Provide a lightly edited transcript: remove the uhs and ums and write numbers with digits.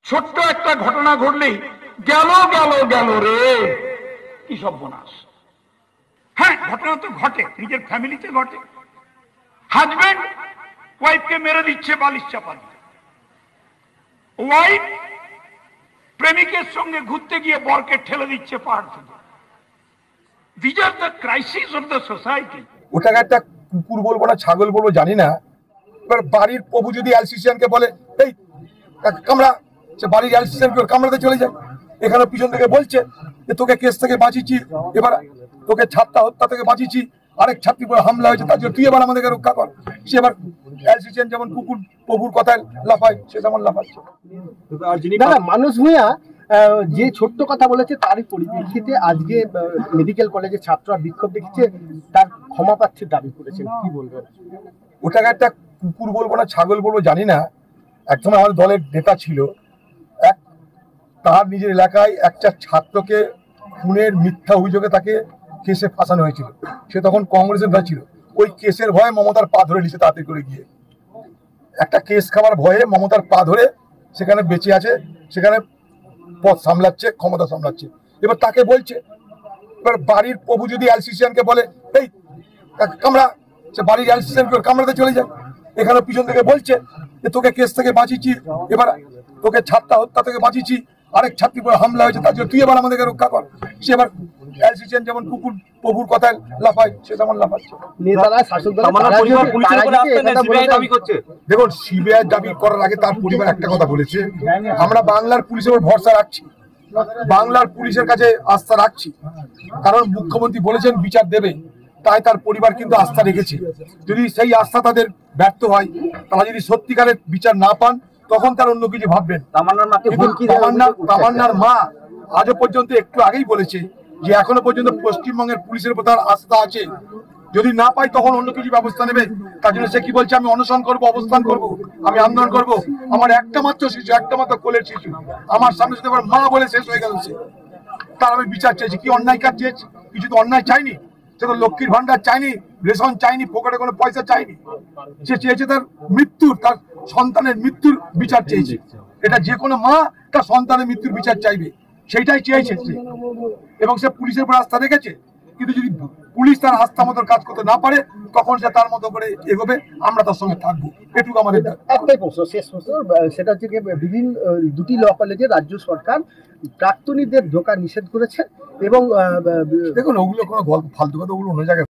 ছোট্ট একটা ঘটনা ঘটলেই গেল গেল গেল রে, কি সর্বনাশ। হ্যাঁ, ঘটনা তো ঘটে, নিজের ফ্যামিলিতে ঘটে। হাজবেন্ড ওয়াইফকে মেরে দিচ্ছে বালিশ চাপা দিয়ে, ওয়াইফ প্রেমিকের সঙ্গে ঘুরতে গিয়ে বরকে ঠেলে দিচ্ছে পাহাড় থেকে। These are the crises of the society. ওটাকে একটা কুকুর বলবো না ছাগল বলবো জানি না, এবার বাড়ির প্রভু যদি অ্যালসিসিয়ানকে বলে এই কামড়া, সে বাড়ির অ্যালসিসিয়ানকে কামড়াতে চলে যায়। এখানে পিছন থেকে বলছে যে তোকে কেস থেকে বাঁচিয়েছি, এবার তোকে ছাত্রা হত্যা থেকে বাঁচিয়েছি, আরেক ছাত্রী পরে হামলা হয়েছে তার জন্য তুই এবার আমাদেরকে রক্ষা কর। সে এবার অ্যালসিসিয়ান যেমন কুকুর প্রভুর কথায় লাফায়, সে যেমন লাফাচ্ছে। মানুষ ভূঁইয়া যে ছোট্ট কথা বলেছে তারই পরিপ্রেক্ষিতে আজকে মেডিকেল কলেজের ছাত্ররা বিক্ষোভ দেখছে, তার ক্ষমা প্রার্থীর দাবি করেছেন, কি বলবেন? ওটাকে একটা কুকুর বলবো না ছাগল বলবো জানি না, একদম আমাদের দলের নেতা ছিল, তার নিজের এলাকায় একটা ছাত্রকে খুনের মিথ্যা অভিযোগে তাকে কেসে ফাঁসানো হয়েছিল। সে তখন কংগ্রেসের নেতা ছিল। ওই কেসের ভয়ে মমতার পা ধরে নিছে, তাড়াতাড়ি করে গিয়ে একটা কেস খাবার ভয়ে মমতার পা ধরে সেখানে বেঁচে আছে, সেখানে পদ সামলাচ্ছে, ক্ষমতা সামলাচ্ছে। এবার তাকে বলছে, এবার বাড়ির প্রভু যদি অ্যালসিসিয়ানকে বলে এই কামড়া, সে বাড়ির অ্যালসিসিয়ানকে কামড়াতে চলে যায়। এখানে পিছন থেকে বলছে যে তোকে কেস থেকে বাঁচিয়েছি, এবার তোকে ছাত্রা হত্যা থেকে বাঁচিয়েছি, আরেক ছাত্রী পরে হামলা হয়েছে তার জন্য তুই এবার আমাদেরকে রক্ষা কর। সে এবার অ্যালসিসিয়ান যেমন কুকুর প্রভুর কথায় লাফায়, সে যেমন লাফাচ্ছে। দেখুন, সিবিআই দাবি করার আগে তার পরিবার একটা কথা বলেছে, আমরা বাংলার পুলিশের উপর ভরসা রাখছি, বাংলার পুলিশের কাছে আস্থা রাখছি, কারণ মুখ্যমন্ত্রী বলেছেন বিচার দেবে, তাই তার পরিবার কিন্তু আস্থা রেখেছে। যদি সেই আস্থা তাদের তাদের ব্যর্থ হয়, তারা যদি সত্যিকারের বিচার না পান, তখন তার অন্য কিছু ভাববেন। তামান্নার মা আজও পর্যন্ত একটু আগেই বলেছে যে এখনো পর্যন্ত পশ্চিমবঙ্গের পুলিশের উপর তার আস্থা আছে, যদি না পাই তখন অন্য কিছু ব্যবস্থা নেবে। তার জন্য সে কি বলছে, আমি অনশন করব, অবস্থান করব, আমি আন্দোলন করব। আমার একটা মাত্র শিশু, একটা মাত্র কোলের শিশু আমার সামনে যদি আমার মা বলে শেষ হয়ে গেল, সে তার আমি বিচার চাইছি। কি অন্যায় কাজ চেয়েছি? কিছু তো অন্যায় চাইনি, সে তো লক্ষ্মীর ভান্ডার চাইনি, রেশন চাইনি, পকেটে কোনো পয়সা চাইনি। সে চেয়েছে তার মৃত্যুর, তার সন্তানের মৃত্যুর বিচার চেয়েছে। এটা যে কোনো মা তার সন্তানের মৃত্যুর বিচার চাইবে, সেইটাই চেয়েছে সে, এবং সে পুলিশের উপর আস্থা রেখেছে। কিন্তু যদি পুলিশ তার আস্থা মতো কাজ করতে না পারে, তখন সে তার মতো করে এগোবে, আমরা তার সঙ্গে থাকবো। এটুকু আমাদের একটাই প্রশ্ন, শেষ প্রশ্ন, সেটা হচ্ছে বিভিন্ন দুটি ল কলেজে রাজ্য সরকার প্রাক্তনীদের ঢোকা নিষেধ করেছে, এবং দেখুন ওগুলো কোনো ফালতু কথা, ওগুলো অন্য জায়গায়